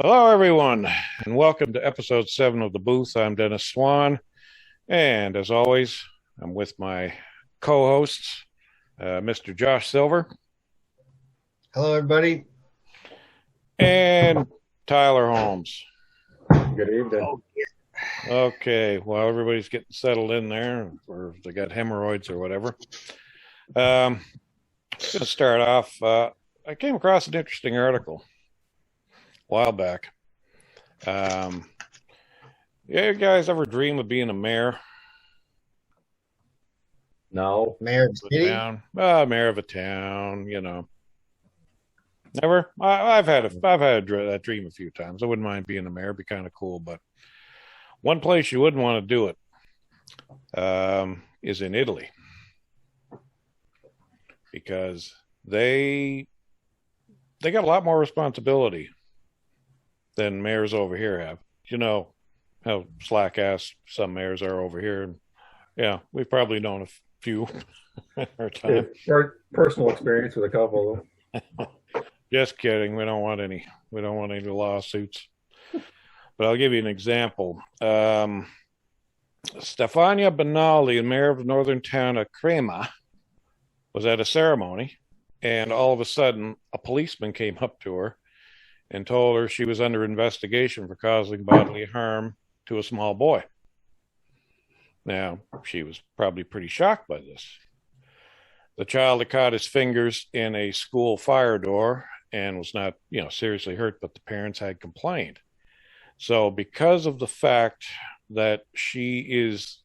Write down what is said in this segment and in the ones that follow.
Hello, everyone, and welcome to episode 7 of The Booth. I'm Dennis Swan, and as always, I'm with my co hosts, Mr. Josh Silver Hello, everybody. and Tyler Holmes. Good evening. Oh, Okay, well, everybody's getting settled in there, or if they got hemorrhoids or whatever. Going to start off. I came across an interesting article a while back. Yeah, you guys ever dream of being a mayor No, Mayor of of the a city. town? Mayor of a town, Never. I've had that dream a few times. I wouldn't mind being a mayor; it'd be kind of cool. But one place you wouldn't want to do it is in Italy because they got a lot more responsibility than mayors over here have. You know how slack ass some mayors are over here, and yeah, we've probably known a few in our yeah, time. personal experience with a couple of them. Just kidding. We don't want any. We don't want any lawsuits. But I'll give you an example. Stefania Benali, the mayor of the northern town of Crema, was at a ceremony, and all of a sudden, a policeman came up to her and told her she was under investigation for causing bodily harm to a small boy. Now, she was probably pretty shocked by this. The child had caught his fingers in a school fire door and was not, seriously hurt, but the parents had complained. So, because of the fact that she is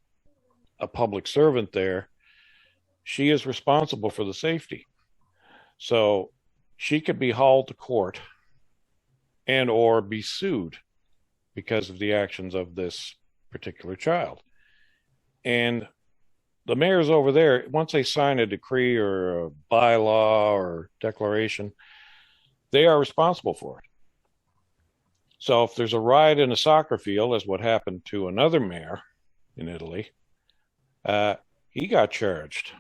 a public servant there, she is responsible for the safety. So, she could be hauled to court and or be sued because of the actions of this particular child. And the mayors over there, once they sign a decree or a bylaw or declaration, they are responsible for it. So if there's a riot in a soccer field, as what happened to another mayor in Italy, he got charged.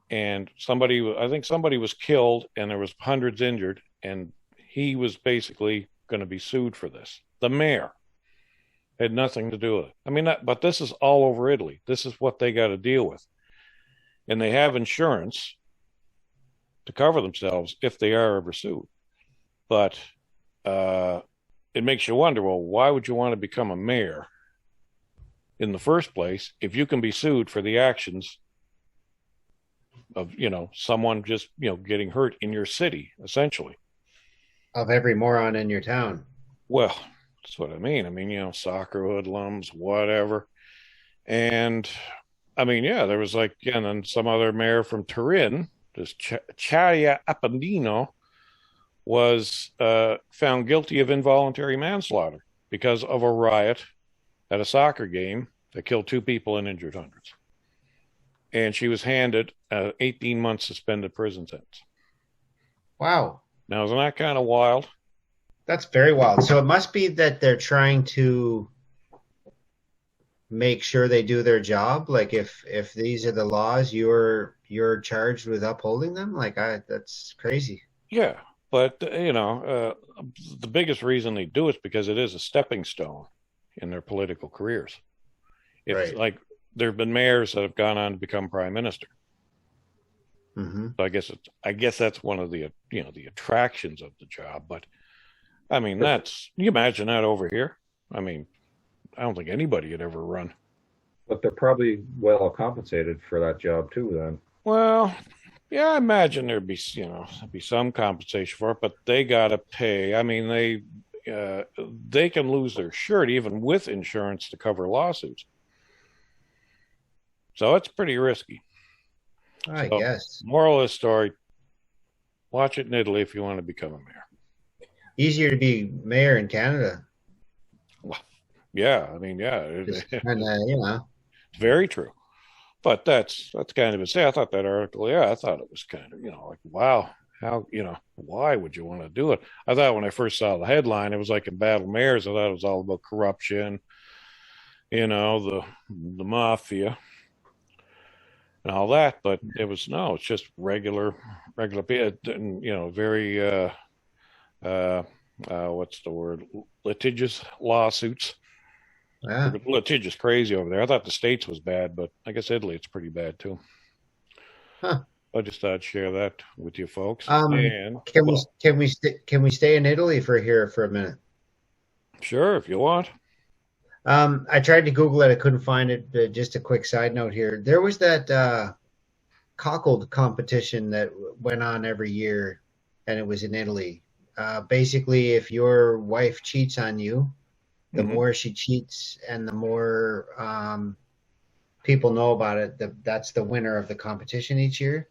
And I think somebody was killed and there was hundreds injured, and he was basically going to be sued for this. The mayor had nothing to do with it. I mean, but this is all over Italy. This is what they got to deal with. And they have insurance to cover themselves if they are ever sued. But it makes you wonder, well, why would you want to become a mayor in the first place if you can be sued for the actions of, someone just, getting hurt in your city, essentially? Of every moron in your town. Well, that's what I mean. I mean, soccer hoodlums, whatever. And I mean, yeah, there was and then some other mayor from Turin, this Charia Appendino, was found guilty of involuntary manslaughter because of a riot at a soccer game that killed 2 people and injured hundreds. And she was handed an 18-month suspended prison sentence. Wow. Now, isn't that kind of wild? That's very wild. So it must be that they're trying to make sure they do their job. Like if these are the laws, you're charged with upholding them. That's crazy. Yeah, but the biggest reason they do it is because it is a stepping stone in their political careers. It's Right. like there have been mayors that have gone on to become prime minister. Mm-hmm. So I guess that's one of the the attractions of the job. But I mean, you imagine that over here. I mean, I don't think anybody had ever run. But they're probably well compensated for that job too. Then Well, yeah, I imagine there'd be some compensation for it, but they got to pay. I mean, they can lose their shirt even with insurance to cover lawsuits. So it's pretty risky. I So, guess moral of the story: watch it in Italy if you want to become a mayor. easier to be mayor in Canada. Well, yeah, I mean, yeah, Just kind it's of. very true. But that's kind of insane. I thought that article, yeah, I thought it was kind of, like, wow, how, why would you want to do it? I thought when I first saw the headline, it was like in Battle Mayors. I thought it was all about corruption, the mafia and all that. But it was no, it's just regular, very, uh, what's the word? Litigious lawsuits. Yeah. Litigious crazy over there. I thought the States was bad, but I guess Italy, it's pretty bad too. Huh. I just thought I'd share that with you folks. Can Well, we stay in Italy for a minute? sure, if you want. I tried to Google it. I couldn't find it. But just a quick side note here. There was that cockled competition that went on every year, and it was in Italy. Basically, if your wife cheats on you, the Mhm. more she cheats and the more people know about it, that's the winner of the competition each year.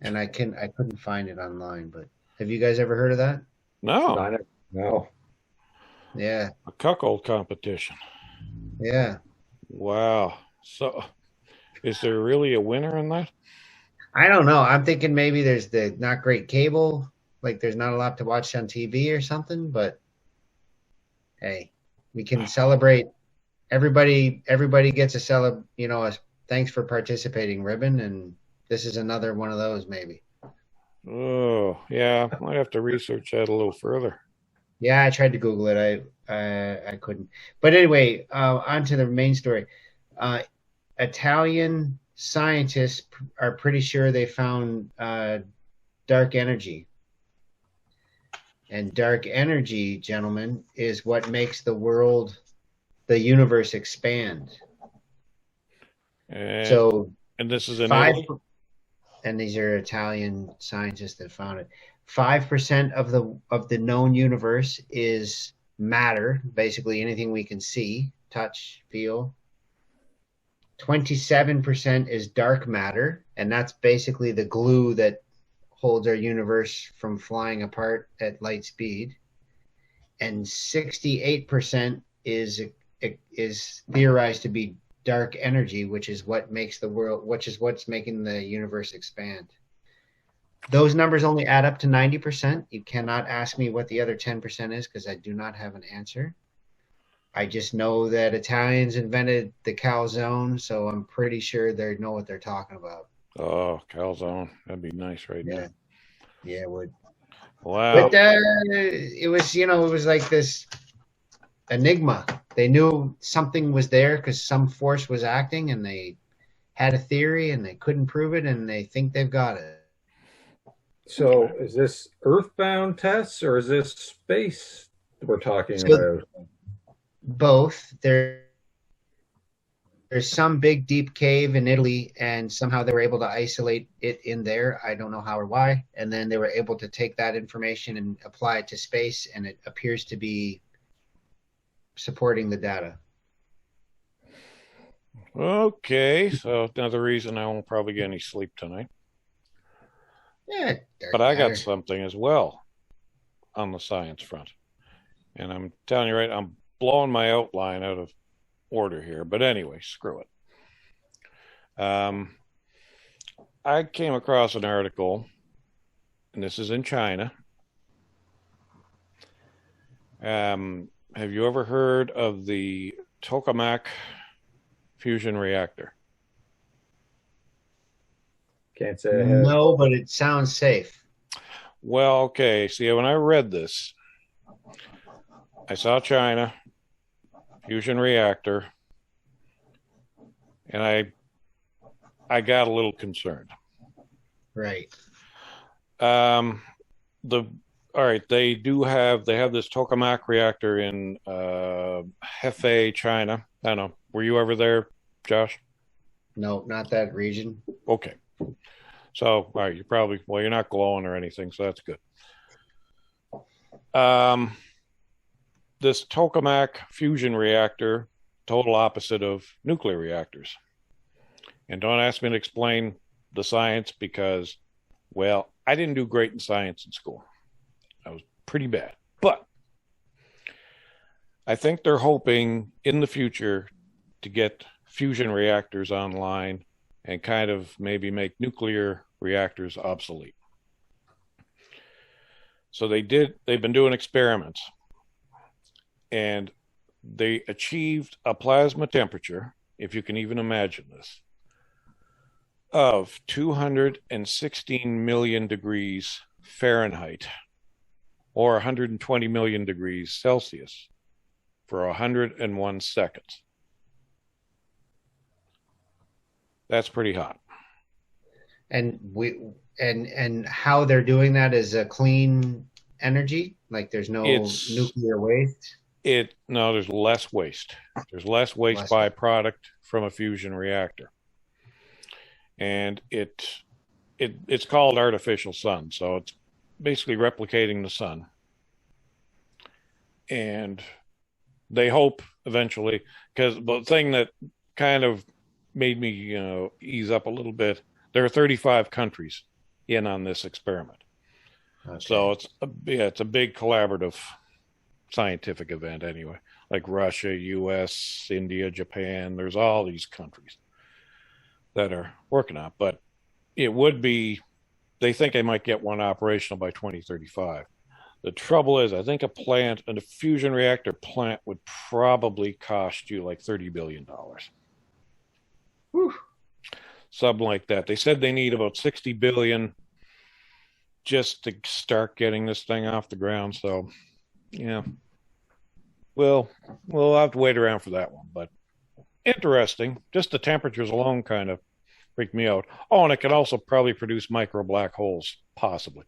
And I couldn't find it online, but have you guys ever heard of that? No, No. Yeah, a cuckold competition. yeah. Wow. So, is there really a winner in that? I don't know. I'm thinking maybe there's the not great cable, like there's not a lot to watch on TV or something, but hey, we can celebrate. Everybody gets a thanks for participating ribbon, and this is another one of those maybe. Oh, yeah. I have to research that a little further. Yeah, I tried to Google it. I couldn't. But anyway, on to the main story. Uh, Italian scientists are pretty sure they found dark energy. And dark energy, gentlemen, is what makes the universe expand. And So and this is in five, Italy? and these are Italian scientists that found it. 5% of the known universe is matter, basically anything we can see, touch, feel. 27% is dark matter, and that's basically the glue that holds our universe from flying apart at light speed. And 68% is theorized to be dark energy, which is what's making the universe expand. Those numbers only add up to 90%. You cannot ask me what the other 10% is because I do not have an answer. I just know that Italians invented the calzone, so I'm pretty sure they know what they're talking about. Oh, calzone. That'd be nice right Yeah, now. yeah, it would. Wow. But it was like this enigma. They knew something was there because some force was acting, and they had a theory, and they couldn't prove it, and they think they've got it. So is this Earthbound tests or is this space we're talking So about? both. There's some big deep cave in Italy, and somehow they were able to isolate it in there. I don't know how or why. And then they were able to take that information and apply it to space, and it appears to be supporting the data. Okay, so another reason I won't probably get any sleep tonight. Yeah, But I got something as well on the science front. And I'm telling you right, I'm blowing my outline out of order here. But anyway, screw it. I came across an article, and this is in China. Have you ever heard of the Tokamak Fusion Reactor? Can't say I have. No, but it sounds safe. Well, okay. See, when I read this, I saw China fusion reactor, and I got a little concerned. Right. All right, they have this tokamak reactor in Hefei, China. I don't know. Were you ever there, Josh? No, not that region. Okay. So, all right, you're not glowing or anything, so that's good. This tokamak fusion reactor, total opposite of nuclear reactors. And don't ask me to explain the science because, well, I didn't do great in science in school. I was pretty bad. But I think they're hoping in the future to get fusion reactors online and kind of maybe make nuclear reactors obsolete. So they've been doing experiments, and they achieved a plasma temperature, if you can even imagine this, of 216 million degrees Fahrenheit. or 120 million degrees Celsius for 101 seconds. That's pretty hot. And how they're doing that is a clean energy, like there's no nuclear waste. No, there's less waste. There's less waste byproduct from a fusion reactor, and it's called artificial sun, so it's basically replicating the sun. And they hope eventually, because the thing that kind of made me ease up a little bit, there are 35 countries in on this experiment. Okay. So it's a big collaborative scientific event anyway, like Russia, US, India, Japan. There's all these countries that are working on it, but it would be, they think they might get one operational by 2035. The trouble is, I think a fusion reactor plant would probably cost you like $30 billion. Whew. Something like that. They said they need about 60 billion just to start getting this thing off the ground. So, yeah, we'll have to wait around for that one. But interesting. Just the temperatures alone kind of freak me out. Oh, and it can also probably produce micro black holes, possibly.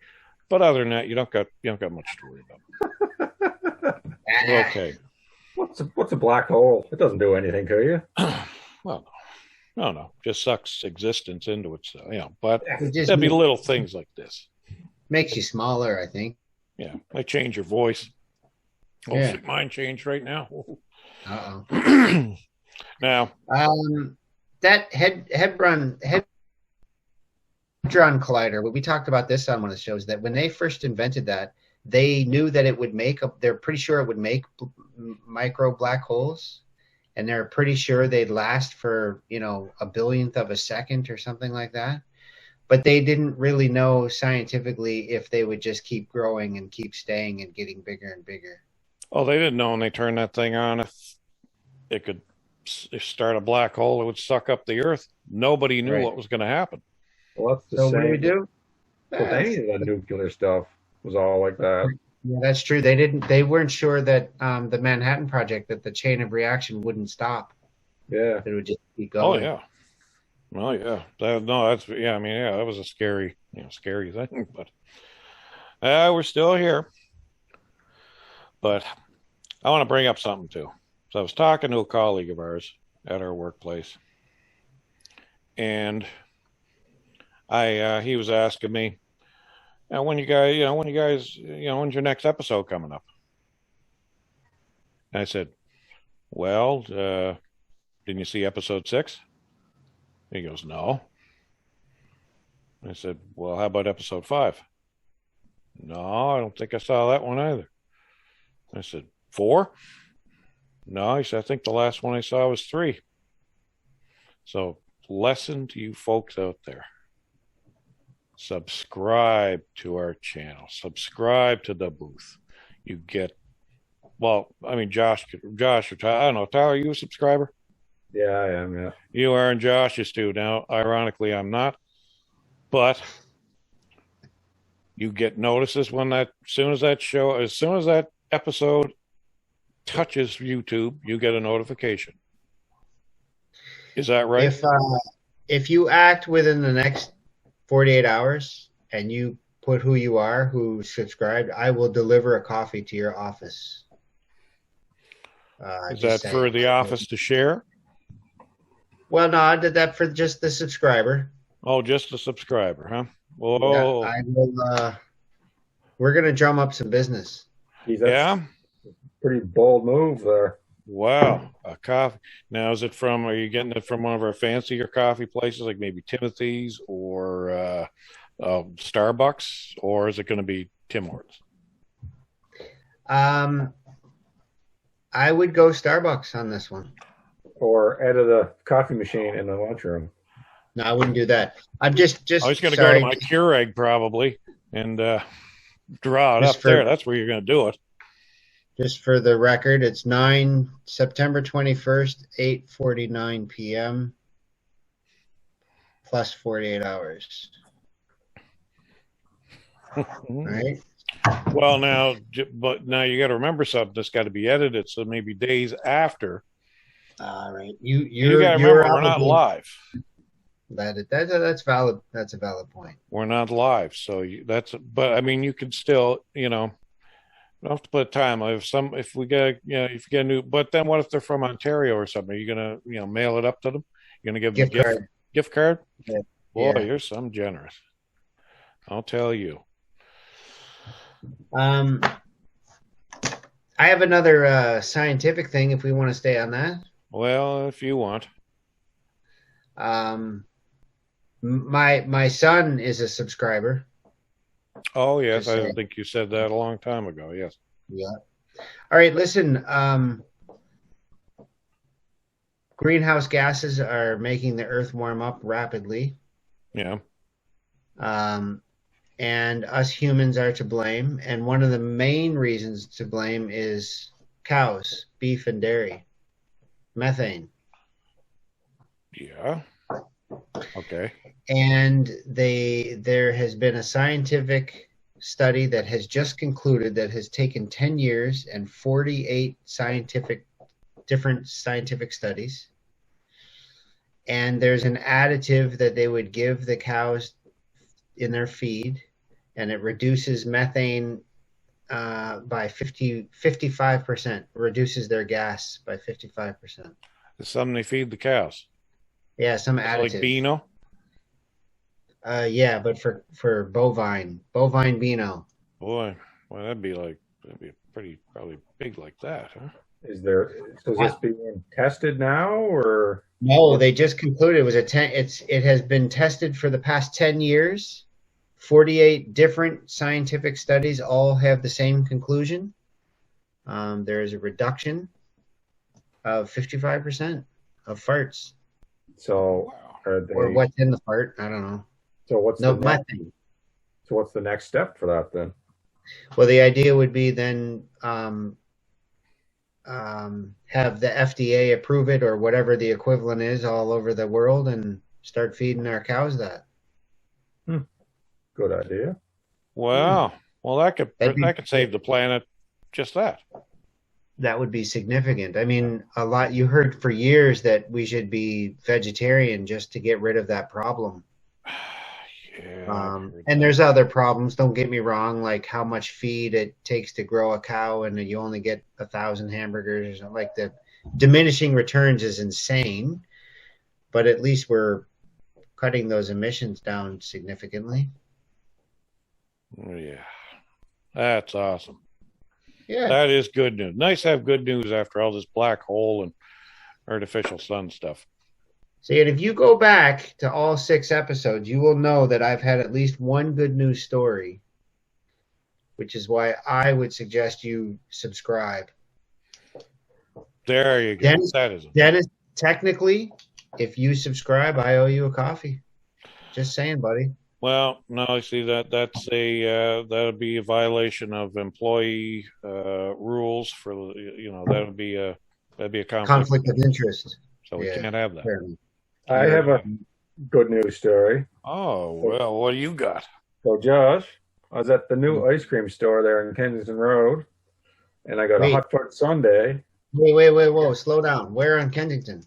But other than that, you don't got much to worry about. Okay. What's a black hole? It doesn't do anything to you. Well, no, just sucks existence into it. So, but there'd be little things like this. Makes you smaller, I think. Yeah, might change your voice. Oh, yeah. Shit, mine changed right now. Uh-oh. Now, that Hadron Collider, we talked about this on one of the shows, that when they first invented that, they knew that it would they're pretty sure it would make micro black holes, and they're pretty sure they'd last for, a billionth of a second or something like that. But they didn't really know scientifically if they would just keep growing and keep staying and getting bigger and bigger. Oh, they didn't know when they turned that thing on if it could start a black hole, it would suck up the Earth. Nobody knew what was going to happen. Well, that's the so same. What do we do? With any of the nuclear stuff was all like that. Yeah, that's true. They weren't sure that the Manhattan Project, that the chain of reaction wouldn't stop. Yeah. It would just keep going. Oh, yeah. Well, yeah. That was a scary thing, but we're still here. But I want to bring up something too. So I was talking to a colleague of ours at our workplace, and he was asking me, when's your next episode coming up? And I said, well, didn't you see episode 6? He goes, no. I said, well, how about episode 5? No, I don't think I saw that one either. I said, 4? No, he said, I think the last one I saw was 3. So, lesson to you folks out there. Subscribe to our channel. Subscribe to the booth. You get, Josh, or Tyler, I don't know, Tyler, are you a subscriber? Yeah, I am, yeah. You are, and Josh is too. Now, ironically, I'm not. But you get notices as soon as that episode touches YouTube, you get a notification. Is that right? If you act within the next 48 hours and you put who you are, who subscribed, I will deliver a coffee to your office. Is that for the office to share? Well, no, I did that for just the subscriber. Oh, just the subscriber, huh? Oh, yeah, I will. We're gonna drum up some business. Yeah, pretty bold move there. Wow, a coffee. Now, are you getting it from one of our fancier coffee places, like maybe Timothy's or Starbucks, or is it going to be Tim Hortons? I would go Starbucks on this one. Or out of the coffee machine in the lunchroom. No, I wouldn't do that. I'm just. I was going to go to my Keurig probably and draw it up there. That's where you're going to do it. Just for the record, it's September 21st, 8:49 p.m. plus 48 hours. All right. Well, but now you got to remember something. That's got to be edited, so maybe days after. All right. You got to remember, we're not live. That's valid. That's a valid point. We're not live, so but I mean, you can still, you don't have to put time. If we get, if you get a new, but then what if they're from Ontario or something? Are you gonna, mail it up to them? You're gonna give them a gift card? Yeah. Boy, you're some generous. I'll tell you. I have another scientific thing if we want to stay on that. Well, if you want. My son is a subscriber. Oh, yes. I think you said that a long time ago. Yes. Yeah. All right. Listen, greenhouse gases are making the earth warm up rapidly. Yeah. And us humans are to blame. And one of the main reasons to blame is cows, beef and dairy, methane. Yeah. Okay. And there has been a scientific study that has just concluded that has taken 10 years and 48 different scientific studies. And there's an additive that they would give the cows in their feed, and it reduces methane by 55%, reduces their gas by 55%. It's something they feed the cows. Yeah, some additive. Like Beano? Yeah, but for bovine Beano. Boy, that'd be probably big like that, huh? Is this being tested now, or? No, they just concluded it has been tested for the past 10 years. 48 different scientific studies all have the same conclusion. There is a reduction of 55% of farts. So, or what's in the fart? I don't know. So what's methane. So what's the next step for that then? Well, the idea would be then have the FDA approve it, or whatever the equivalent is, all over the world, and start feeding our cows that. Good idea. Wow. Well, that could save the planet. Just that. That would be significant. I mean, you heard for years that we should be vegetarian just to get rid of that problem. Yeah, and there's other problems, don't get me wrong, like how much feed it takes to grow a cow, and you only get 1,000 hamburgers or something. Like, the diminishing returns is insane, but at least we're cutting those emissions down significantly. Yeah, that's awesome. Yeah, that is good news. Nice to have good news after all this black hole and artificial sun stuff. See, and if you go back to all 6 episodes, you will know that I've had at least one good news story, which is why I would suggest you subscribe. There you go. Dennis, technically, if you subscribe, I owe you a coffee. Just saying, buddy. Well, no, I see that'll be a violation of employee rules for that'd be a conflict of interest. So we can't have that. I have a good news story. Oh, well, what do you got? So, Josh, I was at the new ice cream store there in Kensington Road, and I got a hot foot sundae. Wait, whoa, slow down. Where on Kensington?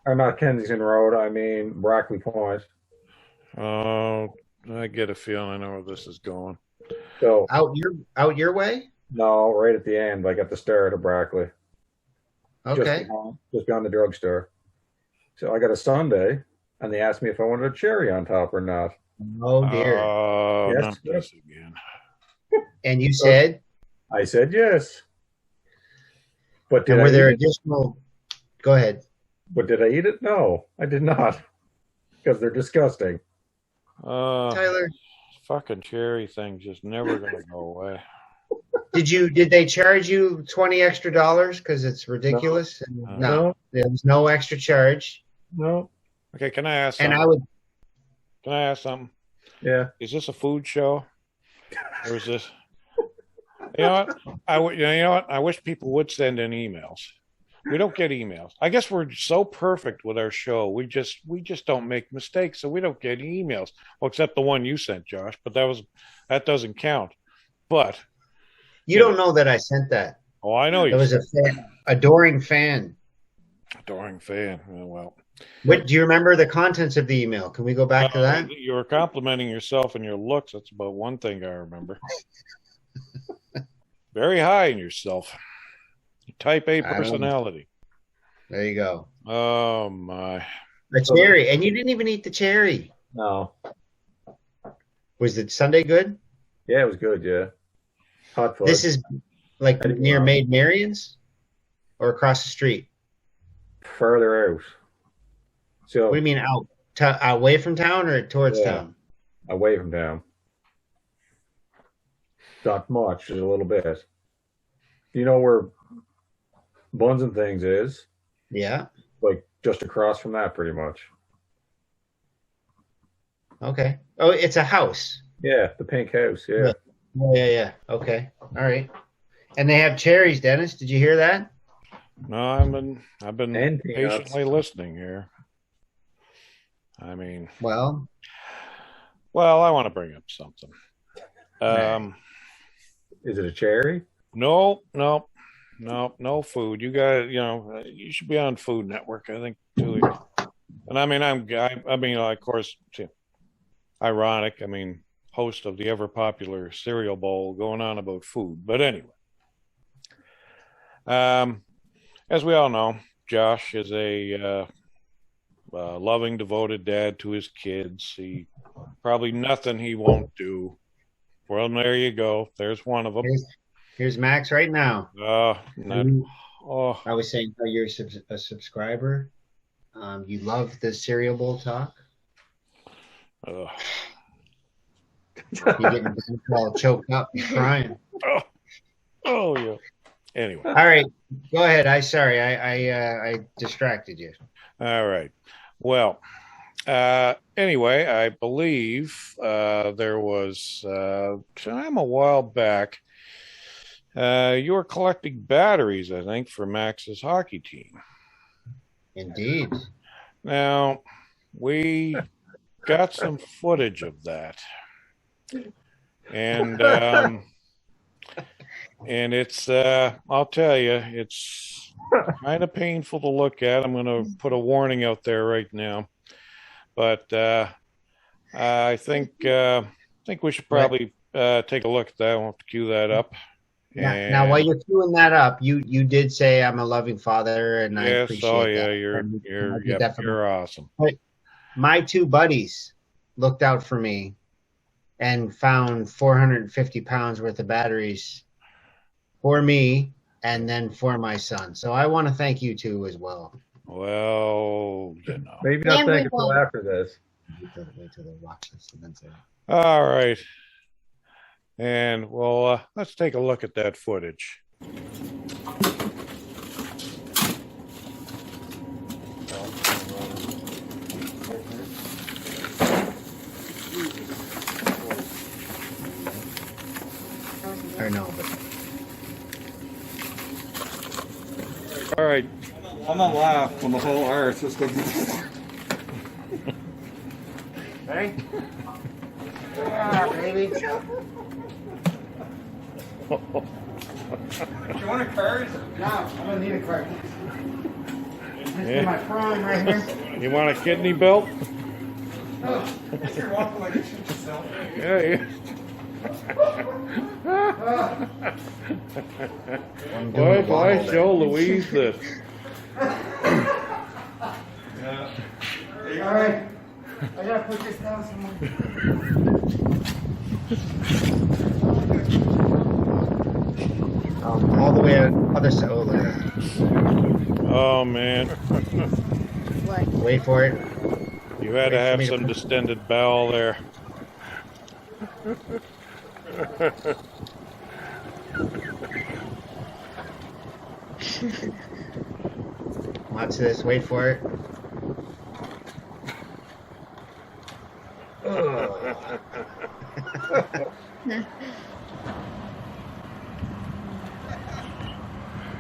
Or not Kensington Road, I mean Brackley Point. Oh, I get a feeling I know where this is going. So out your way? No, right at the end, like at the start of Brackley. Okay. Just beyond the drugstore. So I got a sundae, and they asked me if I wanted a cherry on top or not. Oh dear. Oh, not this again. And you said? I said yes. But were there additional? Go ahead. But did I eat it? No, I did not, because they're disgusting. Tyler, fucking cherry thing's just never gonna go away. Did they charge you $20 extra because it's ridiculous? No, there was no extra charge. No. Okay, can I ask something? Can I ask something? Yeah. Is this a food show, or is this? You know what? I wish people would send in emails. We don't get emails. I guess we're so perfect with our show. We just don't make mistakes, so we don't get emails. Well, except the one you sent, Josh, but that doesn't count. But You don't know that I sent that. oh, I know It you. was a adoring fan. Adoring fan. Oh, well, What do you remember the contents of the email? Can we go back to that? you were complimenting yourself and your looks. That's about one thing I remember. Very high in yourself. Type A personality. There you go. Oh my! A cherry, and you didn't even eat the cherry. No. Was the Sunday good? Yeah, it was good. Yeah. Hot fudge. This is like near Maid Marian's, or across the street. Further out. So What do you mean out? Away from town or towards town? away from town. Not much, just a little bit. You know where Buns and Things is? Yeah. Like just across from that, pretty much. Okay. Oh, it's a house. Yeah, the pink house. Yeah. Yeah. Okay. All right. And they have cherries, Dennis. Did you hear that? No, I've been And peanuts. patiently listening here. I mean, Well, I want to bring up something. Is it a cherry? No food. You guys, you should be on Food Network, I think, too. And I mean, of course, ironic. I mean, host of the ever popular cereal bowl going on about food. But anyway, as we all know, Josh is a loving, devoted dad to his kids. He probably nothing he won't do. Well, there you go. There's one of them. here's Max right now. Oh, I was saying how you're a subscriber. You love the cereal bowl talk. You're getting all choked up and crying. oh yeah. Anyway. All right, go ahead. I distracted you. All right. Well, anyway, I believe there was time a while back. You were collecting batteries, I think, for Max's hockey team. Indeed. Now, we got some footage of that. And it's I'll tell you, it's kind of painful to look at. I'm going to put a warning out there right now. But I think we should probably take a look at that. We'll have to cue that up. Now, while you're queuing that up, you did say I'm a loving father, and I appreciate that. You're awesome. But my two buddies looked out for me and found 450 pounds worth of batteries for me and then for my son. So I want to thank you two as well. Well, Maybe not thank you until after this. Wait till they watch this and then say. All right. And well, let's take a look at that footage. Or no, but all right. I'm gonna laugh when the whole earth is going to... hey, yeah, baby. You want a card? No, I'm gonna need a card. This is my prime right here. You want a kidney belt? Oh, you're walking like you shoot yourself. Yeah. Why show Louise this? Yeah. All right, I gotta put this down somewhere. All the way on other side. Oh, look at that. Oh man, Wait for it. you had to have some distended bowel there. Watch this. Wait for it.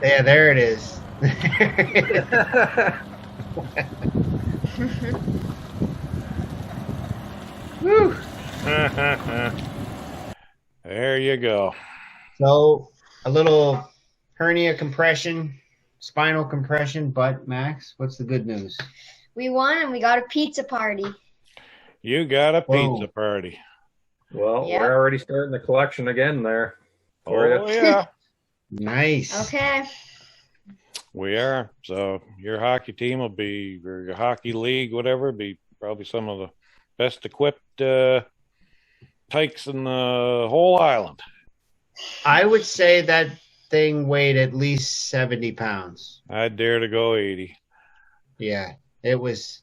Yeah, there it is. Woo. There you go. So a little hernia compression, spinal compression, but Max, what's the good news? We won and we got a pizza party. You got a Whoa. pizza party. Well, Yep. we're already starting the collection again there. For Oh, you. yeah. Nice. Okay. We are. So your hockey team will be, or your hockey league, whatever, be probably some of the best equipped tykes in the whole island. I would say that thing weighed at least 70 pounds. I dare to go 80. Yeah, it was.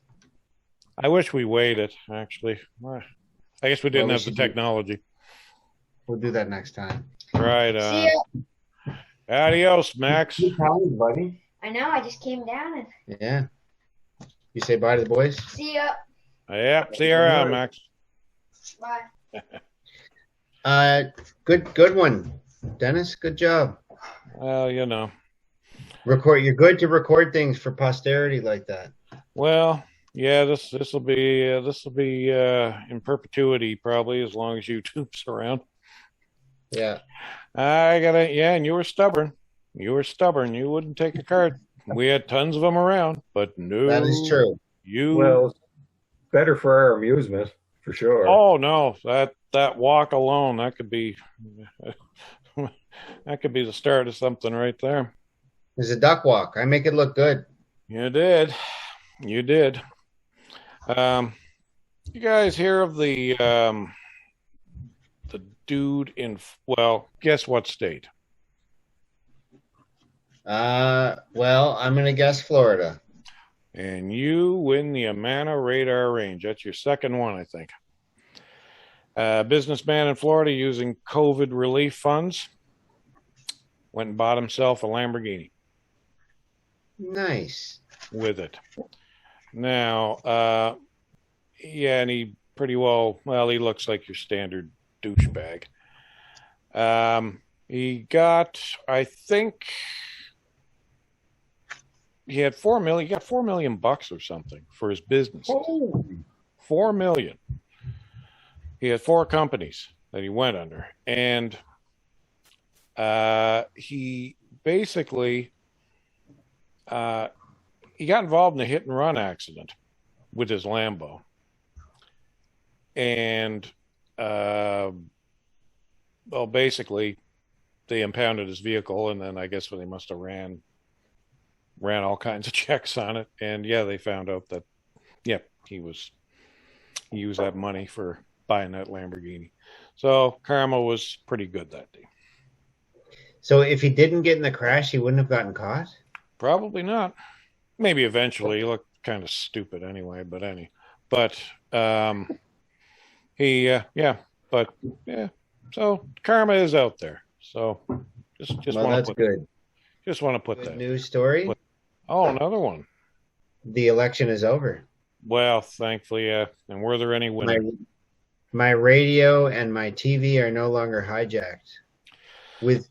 I wish we weighed it, actually. I guess we didn't Well, we have the should do- technology. We'll do that next time. Right. See ya. Adios, Max. 2 pounds, buddy. I know. I just came down and Yeah. You say bye to the boys? see ya. Yeah, see you around, Max. Bye. Good one, Dennis. Good job. Well, you know. You're good to record things for posterity like that. Well, yeah, this will be in perpetuity probably as long as YouTube's around. Yeah. And you were stubborn. You wouldn't take a card. We had tons of them around, but no. That is true. Well, it's better for our amusement, for sure. Oh no, that walk alone, that could be the start of something right there. There's a duck walk. I make it look good. You did. You guys hear of the dude in, well, guess what state? Well, I'm gonna guess Florida. And you win the Amana radar range. That's your second one, I think. Businessman in Florida using COVID relief funds went and bought himself a Lamborghini Nice. with it. Now, yeah, and he pretty well, he looks like your standard douchebag. He got, I think, he got $4 million or something for his business. Oh. $4 million. He had 4 companies that he went under, and he basically he got involved in a hit and run accident with his Lambo, and basically they impounded his vehicle, and then I guess they must have ran all kinds of checks on it, and yeah, they found out that he used that money for buying that Lamborghini. So karma was pretty good that day. So if he didn't get in the crash, he wouldn't have gotten caught? Probably not. Maybe eventually. He looked kind of stupid anyway, but so karma is out there. So just Well, want that's to put good. just want to put Good that. news story. Oh, another one. The election is over. Well, thankfully, yeah. And were there any winners? My radio and my TV are no longer hijacked. With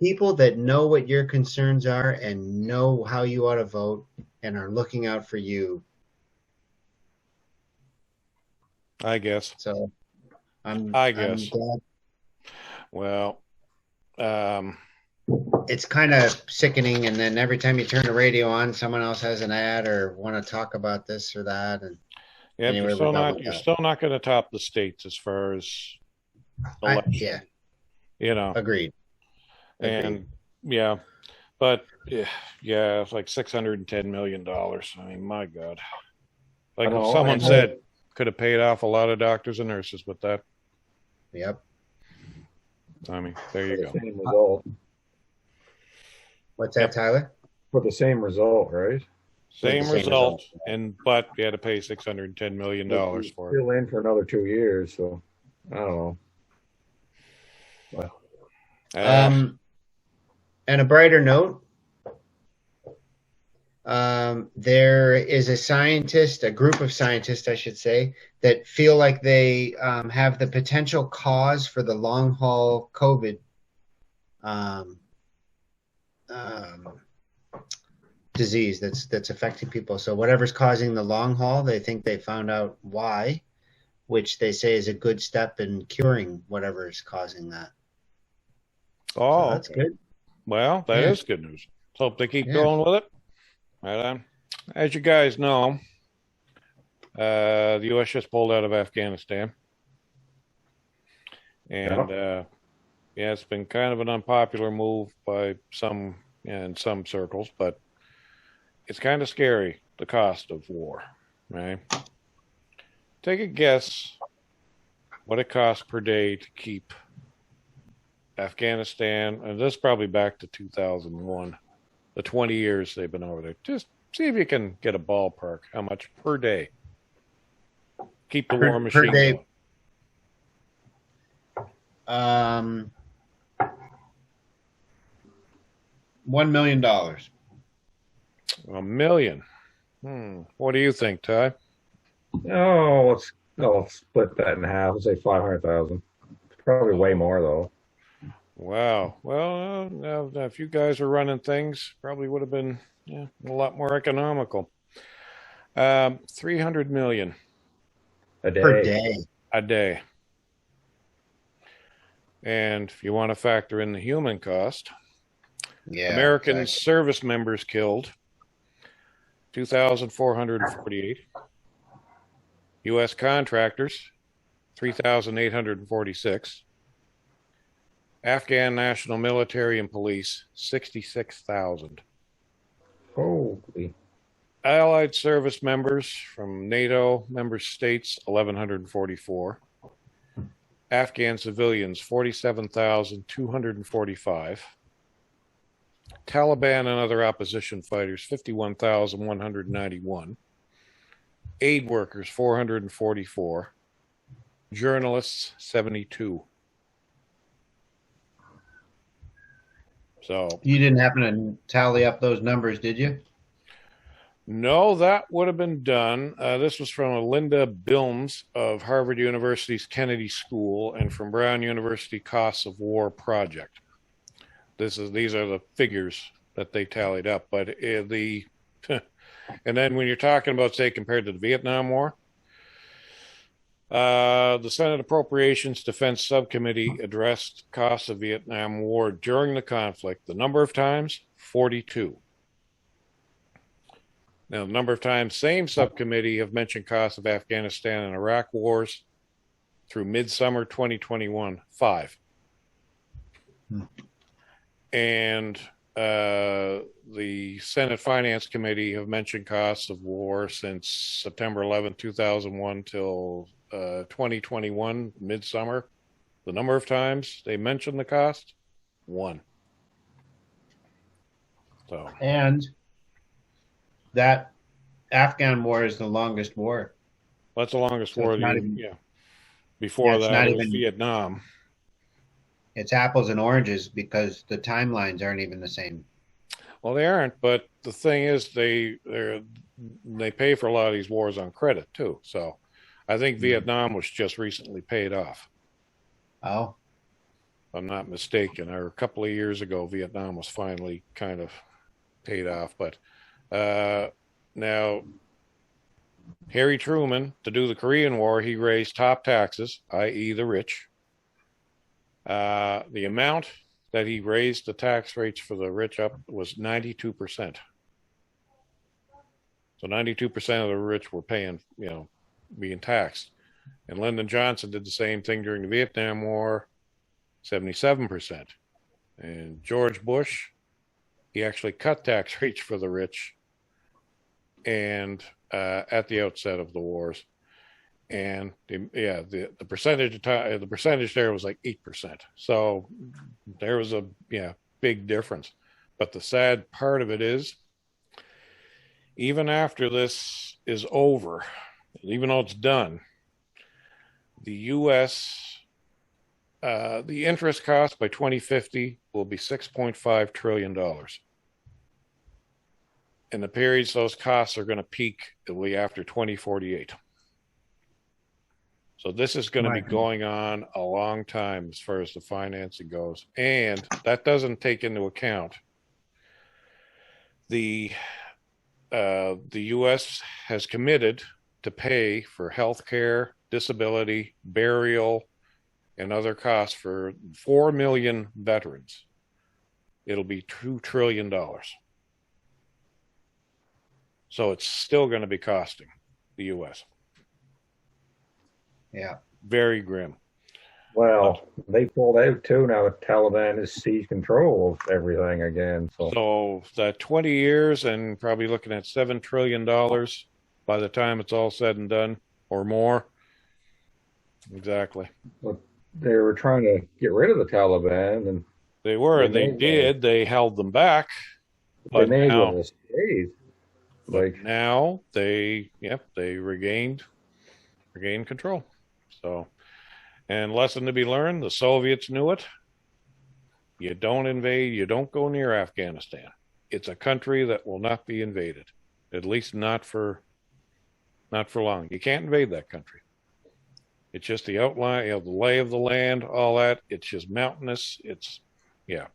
people that know what your concerns are and know how you ought to vote and are looking out for you. I guess. So I'm guess. glad. Well, It's kind of sickening, and then every time you turn the radio on, someone else has an ad or want to talk about this or that. And anyway, you're still not going to top the states as far as election. Agreed. And but it's like $610 million. I mean, my God, like someone said, could have paid off a lot of doctors and nurses with that. Yep. I mean, there you go. Same result. What's that, Tyler? For the same result, right? Same Same result, but you had to pay $610 million for it. Still in for another 2 years, so I don't know. Well, And a brighter note, there is a group of scientists, I should say, that feel like they have the potential cause for the long haul COVID disease that's affecting people. So whatever's causing the long haul, they think they found out why which they say is a good step in curing whatever is causing that. Oh, So that's good. well, that Yeah. is good news. Hope they keep Yeah. going with it. Right on. As you guys know, the U.S. just pulled out of Afghanistan. And yeah, it's been kind of an unpopular move by some in some circles, but it's kind of scary, the cost of war, right? Take a guess what it costs per day to keep Afghanistan, and this is probably back to 2001, the 20 years they've been over there. Just see if you can get a ballpark. How much per day? Keep the war machine per day. going. $1 million. $1 million. What do you think, Ty? Oh, let's split that in half. Let's say 500,000. Probably way more though. Wow. Well, now, if you guys were running things, probably would have been a lot more economical. 300 million A day. Per day. a day. And if you want to factor in the human cost, Yeah. American exactly. service members killed, 2,448. U.S. contractors, 3,846. Afghan National Military and Police, 66,000. Holy. Allied service members from NATO member states, 1,144. Afghan civilians, 47,245. Taliban and other opposition fighters, 51,191. Aid workers, 444. Journalists, 72. So You didn't happen to tally up those numbers, did you? no, that would have been done. This was from Linda Bilms of Harvard University's Kennedy School and from Brown University Costs of War Project. These are the figures that they tallied up. But and then when you're talking about, say, compared to the Vietnam War, the Senate Appropriations Defense Subcommittee addressed costs of Vietnam War during the conflict. The number of times, 42. Now, the number of times same subcommittee have mentioned costs of Afghanistan and Iraq wars through midsummer 2021, 5. And the Senate Finance Committee have mentioned costs of war since September 11, 2001 till 2021, midsummer. The number of times they mentioned the cost, 1. So, And that Afghan war is the longest war. that's the longest So war. it's not even- Before it's that, not it was even- Vietnam. It's apples and oranges because the timelines aren't even the same. Well, they aren't, but the thing is, they pay for a lot of these wars on credit too. So, I think Vietnam was just recently paid off. Oh, If I'm not mistaken, or a couple of years ago, Vietnam was finally kind of paid off. But now, Harry Truman, to do the Korean War, he raised top taxes, i.e., the rich. The amount that he raised the tax rates for the rich up was 92%. So 92% of the rich were paying, being taxed. And Lyndon Johnson did the same thing during the Vietnam War, 77%. And George Bush, he actually cut tax rates for the rich and at the outset of the wars. And the percentage there was like 8%. So there was a big difference. But the sad part of it is, even after this is over, even though it's done, the U.S. The interest cost by 2050 will be $6.5 trillion. In the periods those costs are going to peak, it will be after 2048. So this is going to be going on a long time as far as the financing goes. And that doesn't take into account the U.S. has committed to pay for health care, disability, burial, and other costs for 4 million veterans, it'll be $2 trillion. So it's still going to be costing the U.S. Yeah. Very grim. Well, they pulled out too. Now the Taliban has seized control of everything again. So that 20 years and probably looking at $7 trillion by the time it's all said and done, or more. Exactly. They were trying to get rid of the Taliban, and they held them back. But they made now, a save. Now they regained control. So, and lesson to be learned, the Soviets knew it. You don't invade, you don't go near Afghanistan. It's a country that will not be invaded, at least not for long. You can't invade that country. It's just the outline, the lay of the land, all that. It's just mountainous. Yeah.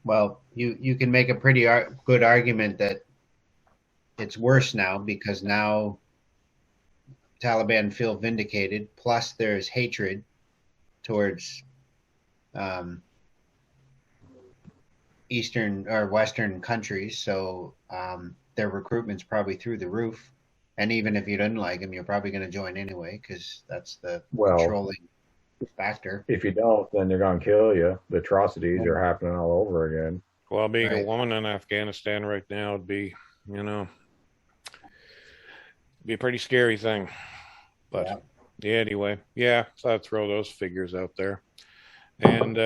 Well, you can make a pretty good argument that it's worse now because now Taliban feel vindicated. Plus, there's hatred towards Eastern or Western countries, so their recruitment's probably through the roof. And even if you didn't like them, you're probably going to join anyway because that's the controlling factor. If you don't, then they're going to kill you. The atrocities are happening all over again. Well, being a woman in Afghanistan right now would be, be a pretty scary thing. But anyway, so I'd throw those figures out there. And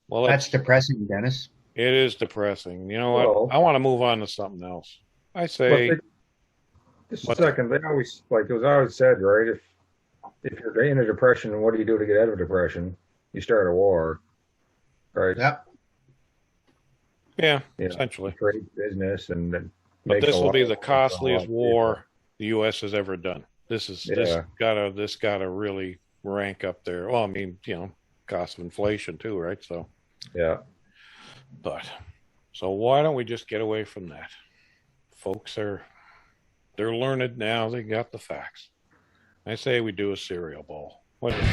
that's depressing, Dennis. It is depressing. You know what? I want to move on to something else. I say. Just a second. They always, it was always said, right? If you're in a depression, what do you do to get out of depression? You start a war, right? Yep. Yeah, essentially. Trade business but this will be the costliest war the U.S. has ever done. This gotta really rank up there. Well, I mean, cost of inflation too, right? So. Yeah. So why don't we just get away from that? Folks they're learned now. They got the facts. I say we do a cereal bowl. What is it?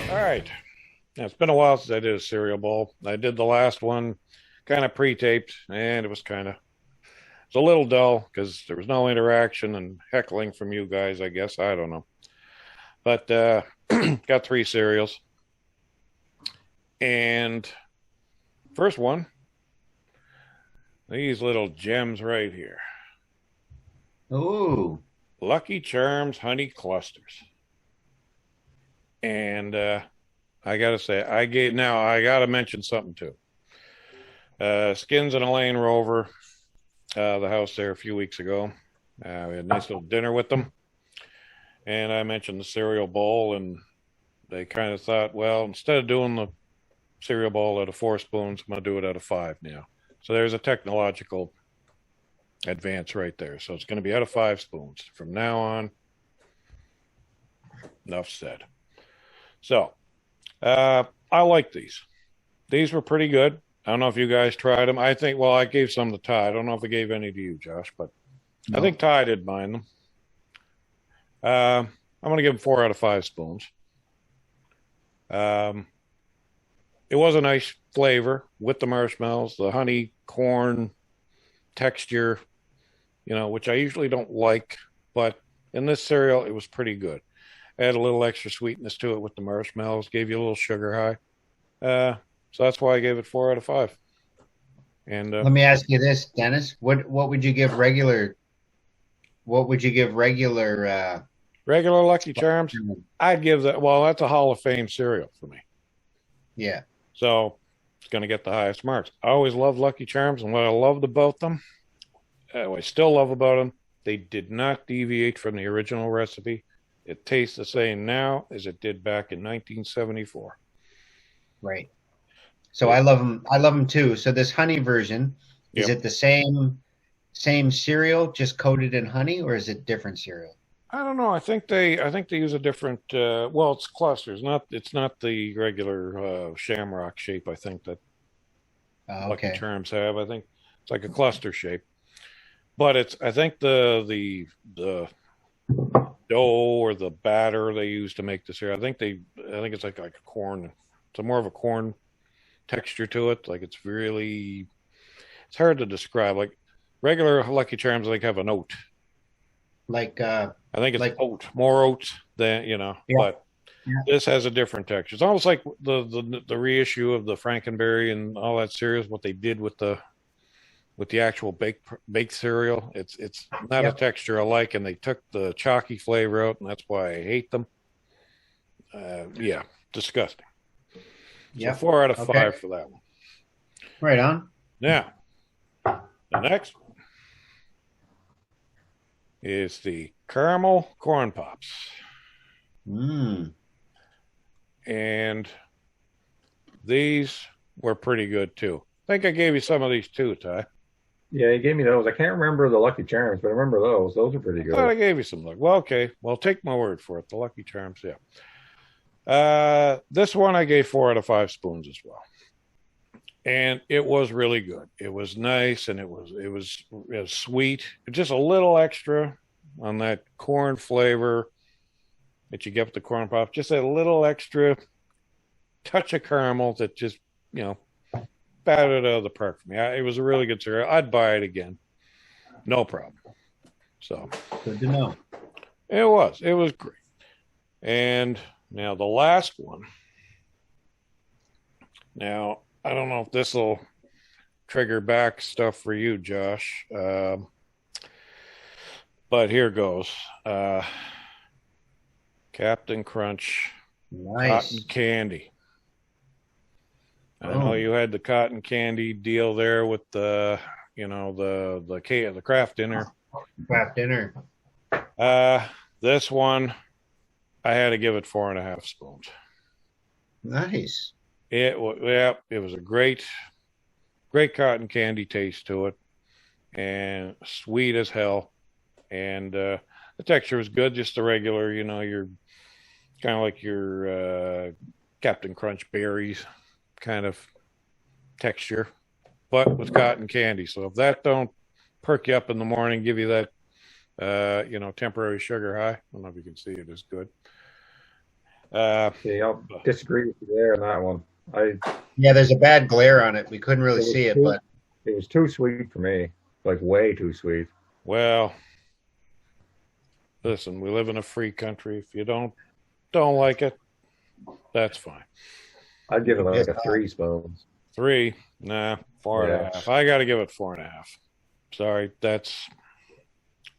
All right. Now, it's been a while since I did a cereal bowl. I did the last one kind of pre-taped, and it was a little dull because there was no interaction and heckling from you guys, I guess. I don't know. But got 3 cereals. And first one, these little gems right here. Ooh. Lucky Charms Honey Clusters. And I got to say, I got to mention something too. Skins and Elaine Rover, the house there a few weeks ago. We had a nice little dinner with them. And I mentioned the cereal bowl, and they kind of thought, well, instead of doing the cereal bowl out of 4 spoons, I'm going to do it out of 5 now. So there's a technological advance right there. So it's going to be out of 5 spoons. From now on, enough said. So I like these. These were pretty good. I don't know if you guys tried them. I think, I gave some to Ty. I don't know if I gave any to you, Josh, but no. I think Ty did mind them. I'm going to give them 4 out of 5 spoons. It was a nice flavor with the marshmallows, the honey corn texture, which I usually don't like, but in this cereal, it was pretty good. Add a little extra sweetness to it with the marshmallows, gave you a little sugar high. So that's why I gave it 4 out of 5. And let me ask you this, Dennis. What would you give regular? What would you give regular? Regular Lucky Charms? I'd give that. Well, that's a Hall of Fame cereal for me. Yeah. So it's going to get the highest marks. I always loved Lucky Charms, and what I loved about them, what I still love about them, they did not deviate from the original recipe. It tastes the same now as it did back in 1974. Right. So I love them. I love them too. So this honey version, is it the same same cereal, just coated in honey, or is it different cereal? I don't know. I think they use a different. Well, it's clusters. It's not the regular shamrock shape. I think that Lucky Okay. Charms have. I think it's like a cluster shape. But it's. I think the dough or the batter they use to make the cereal. I think it's like a corn. It's more of a corn texture to it. Like it's really. It's hard to describe. Like regular Lucky Charms, like have an oat. Like I think it's like oat, more oats than yeah, but yeah. this has a different texture. It's almost like the reissue of the Frankenberry and all that cereals. What they did with the actual baked cereal, it's not a Yep. texture I like, and they took the chalky flavor out, and that's why I hate them. Yeah, disgusting. So Yep. 4 out of Okay. 5 for that one. Right on. Now the next one is the caramel corn pops. Mm. And these were pretty good too. I think I gave you some of these too, Ty. Yeah, he gave me those. I can't remember the Lucky Charms, but I remember those. Those are pretty I thought I good. gave you some. Well, okay. Well, take my word for it. The Lucky Charms, yeah. This one I gave 4 out of 5 spoons as well, and it was really good. It was nice, and it was sweet. Just a little extra on that corn flavor that you get with the corn pop. Just a little extra touch of caramel that just batted out of the park for me. It was a really good cereal. I'd buy it again, no problem. So Good to know. it was great. And now the last one. Now I don't know if this will trigger back stuff for you, Josh, but here goes. Captain Crunch Nice. cotton candy. I know Oh. you had the cotton candy deal there with the craft dinner. Craft dinner. This one I had to give it 4.5 spoons. Nice. It was a great cotton candy taste to it, and sweet as hell, and the texture was good, just the regular, your kind of like your Captain Crunch berries kind of texture, but with cotton candy. So if that don't perk you up in the morning, give you that temporary sugar high. I don't know if you can see it as good. Yeah, I'll disagree with you there on that one. Yeah, there's a bad glare on it. We couldn't really It was see it, too- but It was too sweet for me, like way too sweet. Well, listen, we live in a free country. If you don't like it, that's fine. I'd give it like Yes. a 3 spoons. 3, nah, 4.5. I got to give it 4.5. Sorry,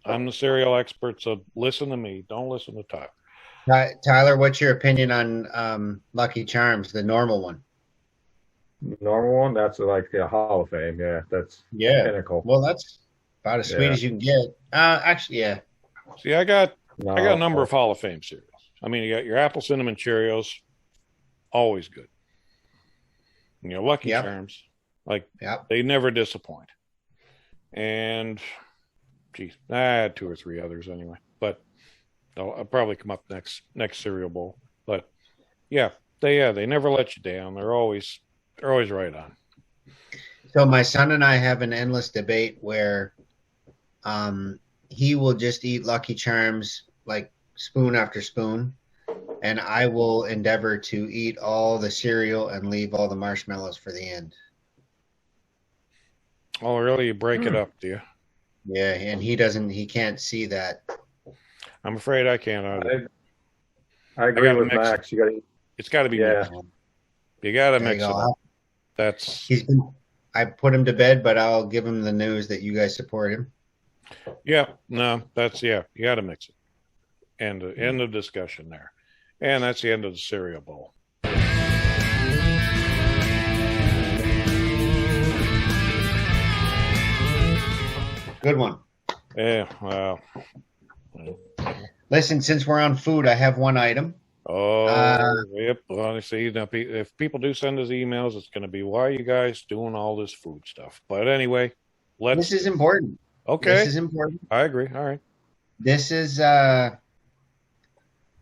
I'm the cereal expert, so listen to me. Don't listen to Tyler. Tyler, what's your opinion on Lucky Charms, the normal one? Normal one, that's like the Hall of Fame. Yeah, that's Yeah. pinnacle. Well, that's about as sweet Yeah. as you can get. Actually, yeah. See, I got No, a number of Hall of Fame cereals. I mean, you got your apple cinnamon Cheerios, always good. And your Lucky Yep. Charms, like Yep. they never disappoint. And geez, I had 2 or 3 others anyway, but I'll probably come up next cereal bowl. But yeah, they never let you down. They're always right on. So my son and I have an endless debate where he will just eat Lucky Charms like spoon after spoon, and I will endeavor to eat all the cereal and leave all the marshmallows for the end. Oh, really? You break it up, do you? Yeah, and he can't see that. I'm afraid I can't either. I agree gotta with mix Max. You got to It's got to be Yeah. mixed. You got to There you mix it go. up. That's I put him to bed, but I'll give him the news that you guys support him. yeah. No, that's yeah. You got to mix it. End of discussion there. And that's the end of the cereal bowl. Good one. Yeah. Well. Listen, since we're on food, I have one item. Oh, yep. Honestly, now, if people do send us emails, it's going to be, why are you guys doing all this food stuff? But anyway, This is important. Okay. This is important. I agree. All right. This is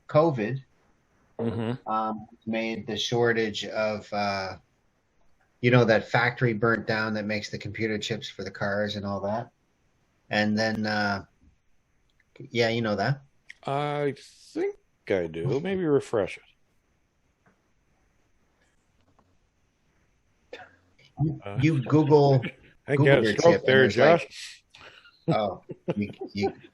COVID made the shortage of, that factory burnt down that makes the computer chips for the cars and all that. And then, you know that. I think I do. Maybe refresh it. You Google. I Google got a your stroke chip, there, and there's Josh.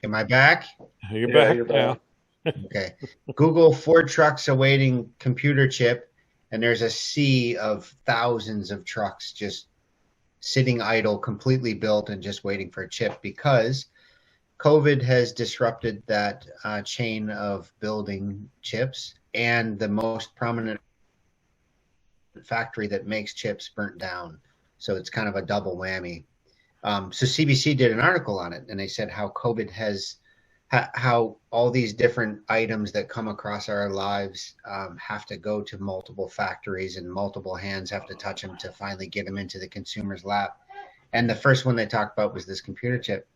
am I back? You're Yeah, back you're now. back. Okay. Google Ford trucks awaiting computer chip, and there's a sea of thousands of trucks just sitting idle, completely built and just waiting for a chip because COVID has disrupted that chain of building chips, and the most prominent factory that makes chips burnt down. So it's kind of a double whammy. So CBC did an article on it, and they said how COVID has how all these different items that come across our lives have to go to multiple factories, and multiple hands have to touch them to finally get them into the consumer's lap. And the first one they talked about was this computer chip.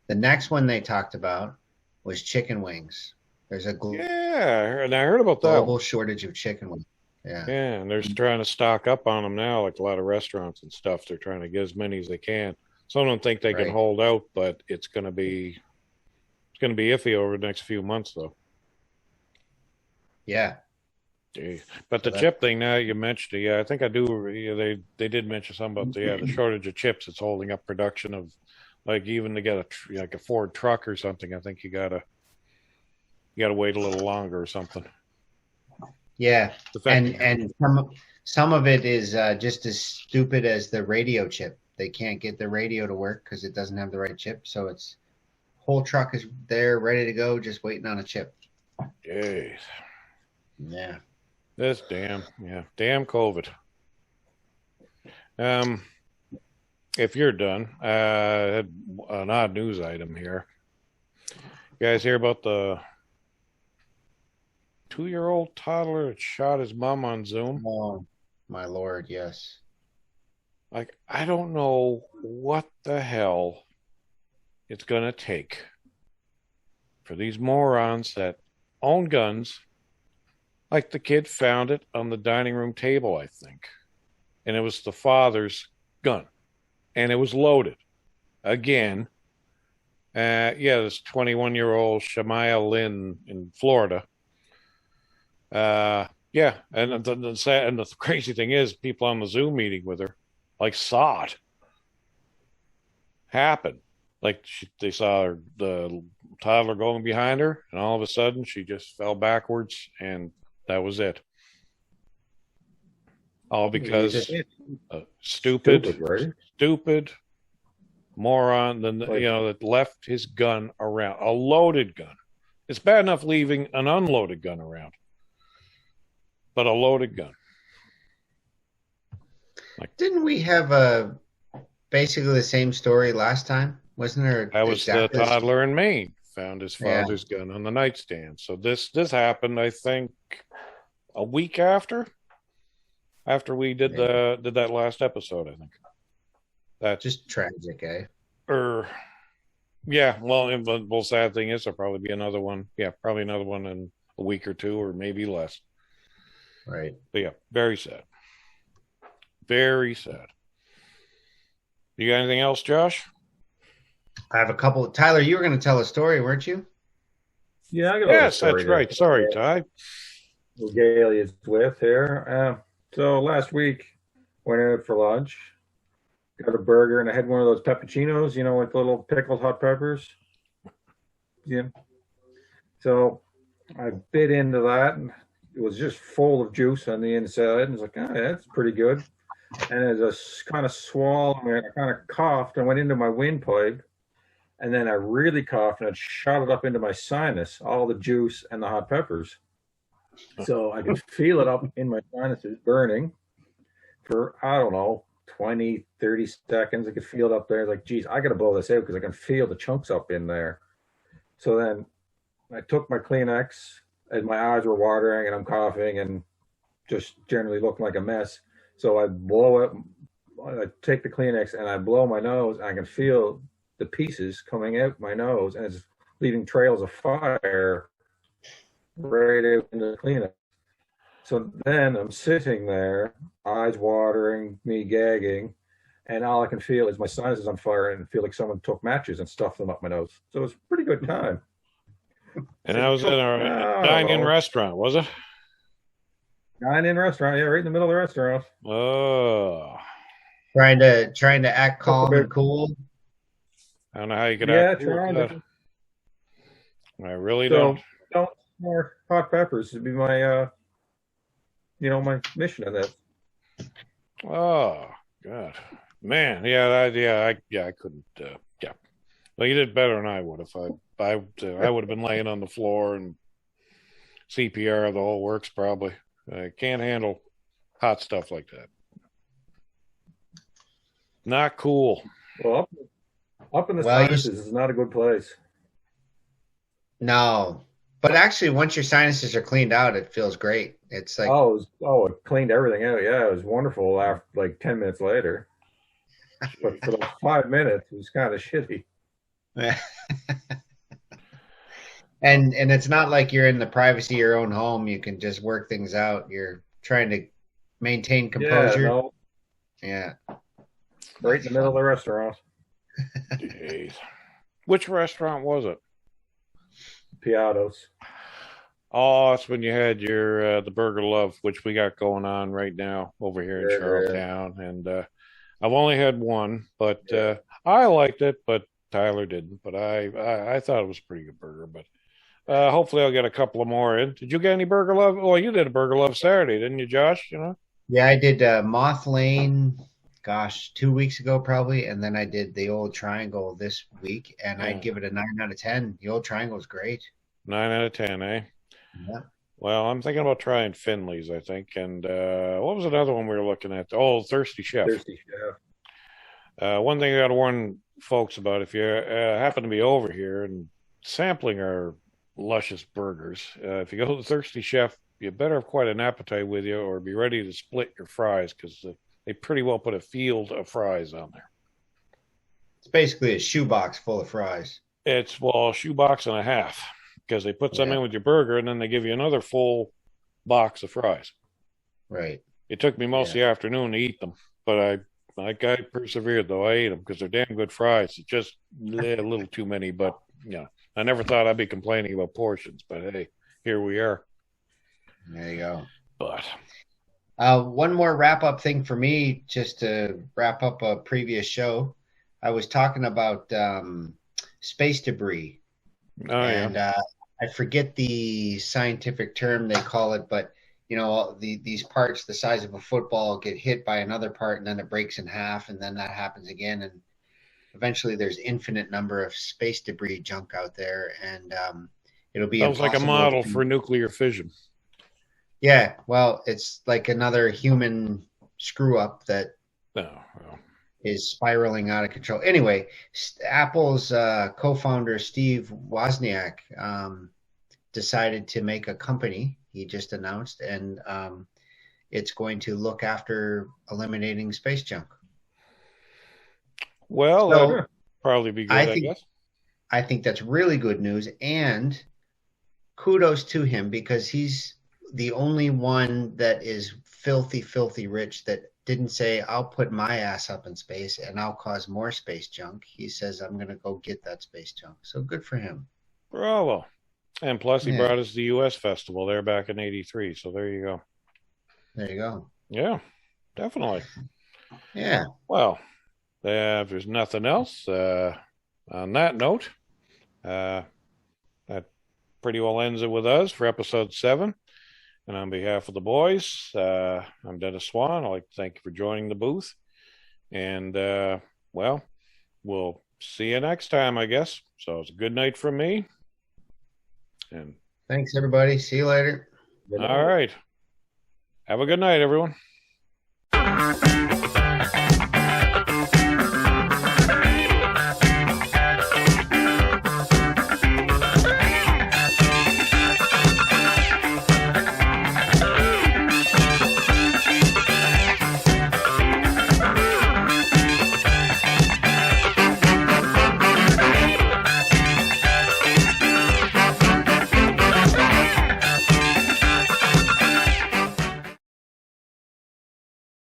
The next one they talked about was chicken wings. There's a Yeah, and I heard about that. global shortage of chicken wings. Yeah. Yeah, and they're trying to stock up on them now, like a lot of restaurants and stuff. They're trying to get as many as they can. Some of them think they can Right. hold out, but it's going to be iffy over the next few months, though. Yeah. Gee. But So the chip thing now you mentioned it, yeah, I think I do. Yeah, they did mention something about the shortage of chips. It's holding up production of, like, even to get like a Ford truck or something. I think you gotta wait a little longer or something. Yeah. The fact- And some of it is just as stupid as the radio chip. They can't get the radio to work because it doesn't have the right chip. So it's whole truck is there, ready to go, just waiting on a chip. Jeez. Yeah. This damn COVID. If you're done, I had an odd news item here. You guys hear about the 2-year-old toddler that shot his mom on Zoom? Oh, my Lord, yes. Like, I don't know what the hell it's gonna take for these morons that own guns. Like, the kid found it on the dining room table, I think, and it was the father's gun, and it was loaded. Again, this 21-year-old Shamaya Lynn in Florida. And the crazy thing is, people on the Zoom meeting with her, like, saw it happen. Like, they saw the toddler going behind her, and all of a sudden she just fell backwards, and that was it. All because stupid moron that left his gun around, a loaded gun. It's bad enough leaving an unloaded gun around, but a loaded gun. Didn't we have basically the same story last time? Wasn't there? That was exactly the toddler in Maine found his father's gun on the nightstand. So this happened, I think, a week after we did that last episode. I think that's just tragic, eh? Yeah. Well, the sad thing is there'll probably be another one. Yeah, probably another one in a week or two, or maybe less. Right. But yeah, very sad. Very sad. You got anything else, Josh? I have a couple. Tyler, you were going to tell a story, weren't you? Yeah, I got yes, that's right. Sorry, Ty. Regalia's with here. So last week, went out for lunch, got a burger, and I had one of those peppuccinos, with little pickled hot peppers. Yeah. So I bit into that, and it was just full of juice on the inside. And I was like, that's pretty good. And as I kind of swallowed, I kind of coughed and went into my windpipe. And then I really coughed and it shot it up into my sinus, all the juice and the hot peppers. So I could feel it up in my sinuses burning for, I don't know, 20, 30 seconds. I could feel it up there. Like, geez, I got to blow this out because I can feel the chunks up in there. So then I took my Kleenex and my eyes were watering and I'm coughing and just generally looking like a mess. So I blow it. I take the Kleenex and I blow my nose and I can feel the pieces coming out my nose, and it's leaving trails of fire right out into the cleanup. So then I'm sitting there, eyes watering, me gagging, and all I can feel is my sinuses on fire and feel like someone took matches and stuffed them up my nose. So it was a pretty good time. And that was in a dine-in restaurant, was it? Dine-in restaurant, yeah, right in the middle of the restaurant. Oh, Trying to act calm and cool. I don't know how you could Yeah, act cool with that. I really So don't. more hot peppers would be my my mission in this. Oh God, man, I couldn't. Yeah, well, you did better than I would. If I would have been laying on the floor and CPR, the whole works. Probably. I can't handle hot stuff like that. Not cool. Well, up in the sinuses is not a good place. No, but actually, once your sinuses are cleaned out, it feels great. It's like it cleaned everything out. Yeah, it was wonderful. After like 10 minutes later, but for those 5 minutes, it was kind of shitty. and it's not like you're in the privacy of your own home. You can just work things out. You're trying to maintain composure. Yeah. Right in the middle of the restaurant. Jeez. Which restaurant was it? Piatos. Oh, that's when you had your the Burger Love, which we got going on right now over here in Charlottetown. And I've only had one, but I liked it, but Tyler didn't. But I thought it was a pretty good burger. But hopefully I'll get a couple of more in. Did you get any Burger Love? Well, you did a Burger Love Saturday, didn't you, Josh? You know? Yeah, I did Moth Lane. Gosh, 2 weeks ago probably, and then I did the Old Triangle this week, and I'd give it a 9 out of 10. The Old Triangle is great. 9 out of 10, eh? Yeah. Well, I'm thinking about trying Finley's, I think. And what was another one we were looking at? Oh, Thirsty Chef. Thirsty Chef. One thing I got to warn folks about, if you happen to be over here and sampling our luscious burgers, if you go to the Thirsty Chef, you better have quite an appetite with you, or be ready to split your fries, because they pretty well put a field of fries on there. It's basically a shoebox full of fries. It's, well, a shoebox and a half, because they put some in with your burger, and then they give you another full box of fries. Right. It took me most of the afternoon to eat them, but I persevered, though. I ate them because they're damn good fries. It's just a little too many, but, I never thought I'd be complaining about portions, but hey, here we are. There you go. But one more wrap-up thing for me, just to wrap up a previous show. I was talking about space debris. And I forget the scientific term they call it, but, these parts the size of a football get hit by another part, and then it breaks in half, and then that happens again. And eventually there's infinite number of space debris junk out there, and it'll be sounds like a model for nuclear fission. Yeah, well, it's like another human screw up that is spiraling out of control. Anyway, Apple's co-founder Steve Wozniak decided to make a company. He just announced, and it's going to look after eliminating space junk. Well, that'd probably be good, I guess. I think that's really good news, and kudos to him, because he's the only one that is filthy, filthy rich that didn't say, I'll put my ass up in space and I'll cause more space junk. He says, I'm going to go get that space junk. So good for him. Bravo. And plus, he brought us the U.S. festival there back in '83. So there you go. There you go. Yeah, definitely. Yeah. Well, if there's nothing else, on that note, that pretty well ends it with us for episode 7. And on behalf of the boys, I'm Dennis Swan. I'd like to thank you for joining the booth. And, we'll see you next time, I guess. So it's a good night from me. And thanks, everybody. See you later. All right. Have a good night, everyone.